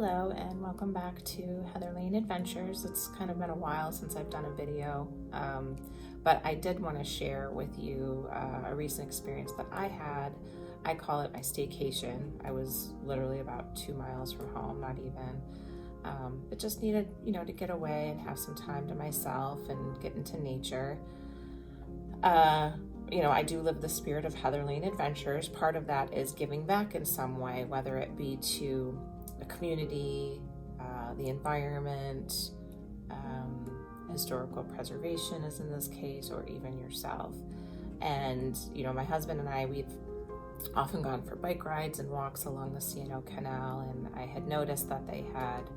Hello and welcome back to Heather Lane Adventures. It's kind of been a while since I've done a video, but I did want to share with you a recent experience that I had. I call it my staycation. I was literally about 2 miles from home, not even, but just needed, to get away and have some time to myself and get into nature. I do live the spirit of Heather Lane Adventures. Part of that is giving back in some way, whether it be to the community, the environment, historical preservation is in this case, or even yourself. And, my husband and I, we've often gone for bike rides and walks along the C O Canal, and I had noticed that they had,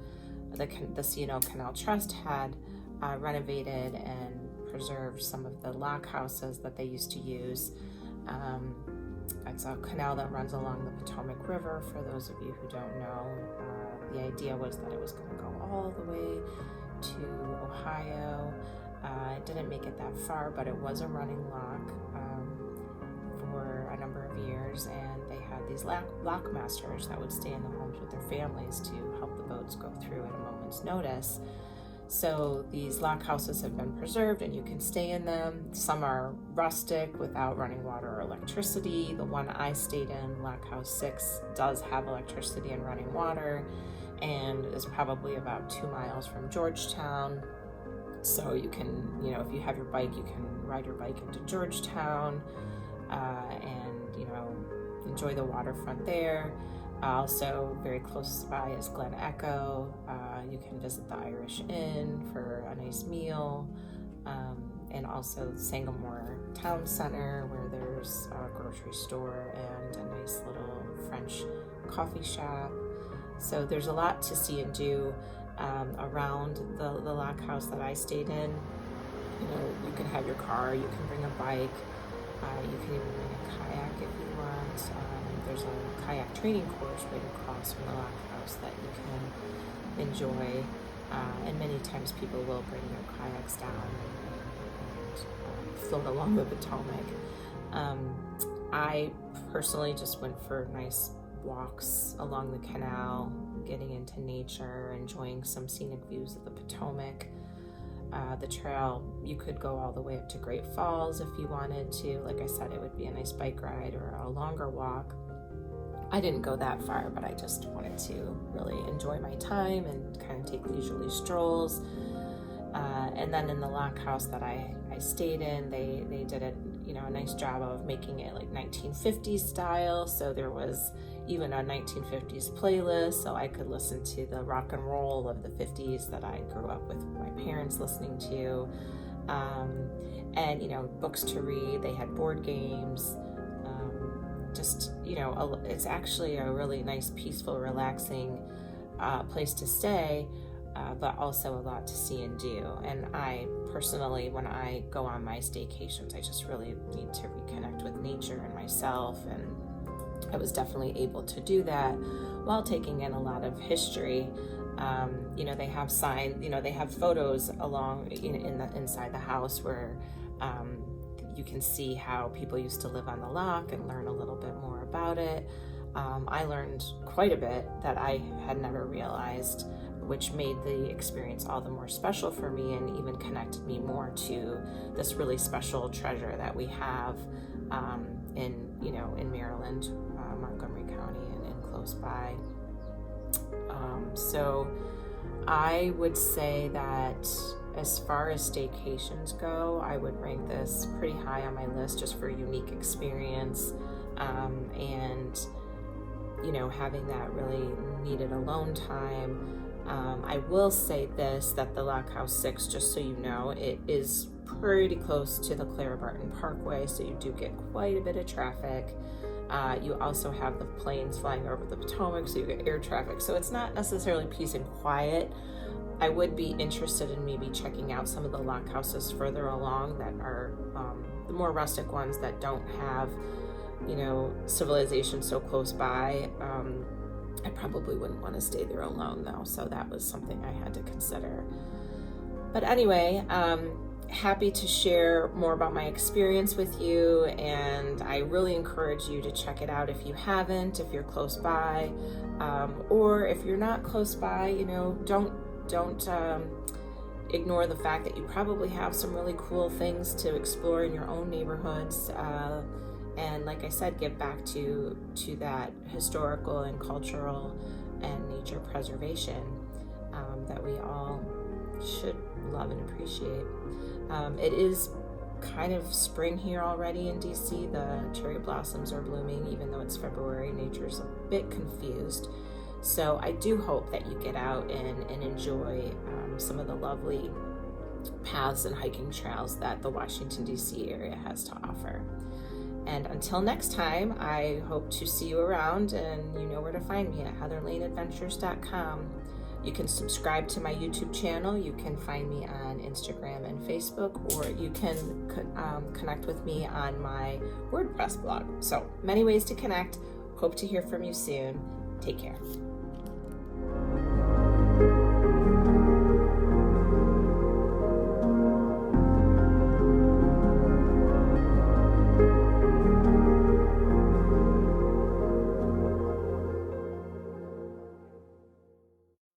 the C O Canal Trust had renovated and preserved some of the lockhouses that they used to use. It's a canal that runs along the Potomac River, for those of you who don't know. The idea was that it was going to go all the way to Ohio. It didn't make it that far, but it was a running lock for a number of years, and they had these lock masters that would stay in the homes with their families to help the boats go through at a moment's notice. So these lock houses have been preserved and you can stay in them. Some are rustic without running water or electricity. The one I stayed in, Lockhouse 6, does have electricity and running water and is probably about 2 miles from Georgetown. So you can, if you have your bike, you can ride your bike into Georgetown and, enjoy the waterfront there. Also, very close by is Glen Echo. You can visit the Irish Inn for a nice meal, and also Sangamore Town Center, where there's a grocery store and a nice little French coffee shop. So there's a lot to see and do around the lock house that I stayed in. You can have your car, you can bring a bike, you can even bring a kayak if you want. There's a kayak training course right across from the lock house that you can enjoy, and many times people will bring their kayaks down and float along the Potomac. I personally just went for nice walks along the canal, getting into nature, enjoying some scenic views of the Potomac. The trail, you could go all the way up to Great Falls if you wanted to. Like I said, it would be a nice bike ride or a longer walk. I didn't go that far, but I just wanted to really enjoy my time and kind of take leisurely strolls. And then in the lock house that I stayed in, they did a nice job of making it like 1950s style. So there was even a 1950s playlist, so I could listen to the rock and roll of the 50s that I grew up with my parents listening to. And books to read. They had board games. It's actually a really nice, peaceful, relaxing place to stay, but also a lot to see and do. And I personally, when I go on my staycations, I just really need to reconnect with nature and myself, and I was definitely able to do that while taking in a lot of history. They have they have photos along inside the house where you can see how people used to live on the lock and learn a little bit more about it. I learned quite a bit that I had never realized, which made the experience all the more special for me and even connected me more to this really special treasure that we have in Maryland, Montgomery County and close by. So I would say that as far as staycations go, I would rank this pretty high on my list just for a unique experience, and having that really needed alone time. I will say this, that the Lockhouse 6, just so you know, it is pretty close to the Clara Barton Parkway, so you do get quite a bit of traffic. You also have the planes flying over the Potomac, so you get air traffic. So it's not necessarily peace and quiet. I would be interested in maybe checking out some of the lock houses further along that are the more rustic ones that don't have, civilization so close by. I probably wouldn't want to stay there alone though, so that was something I had to consider. But anyway, happy to share more about my experience with you, and I really encourage you to check it out if you haven't, if you're close by, or if you're not close by, you know, don't ignore the fact that you probably have some really cool things to explore in your own neighborhoods, and like I said, give back to that historical and cultural and nature preservation that we all should love and appreciate. It is kind of spring here already in DC. The cherry blossoms are blooming, even though it's February. Nature's a bit confused. So I do hope that you get out and enjoy some of the lovely paths and hiking trails that the Washington, D.C. area has to offer. And until next time, I hope to see you around, and you know where to find me at heatherlaneadventures.com. You can subscribe to my YouTube channel. You can find me on Instagram and Facebook, or you can connect with me on my WordPress blog. So many ways to connect. Hope to hear from you soon. Take care.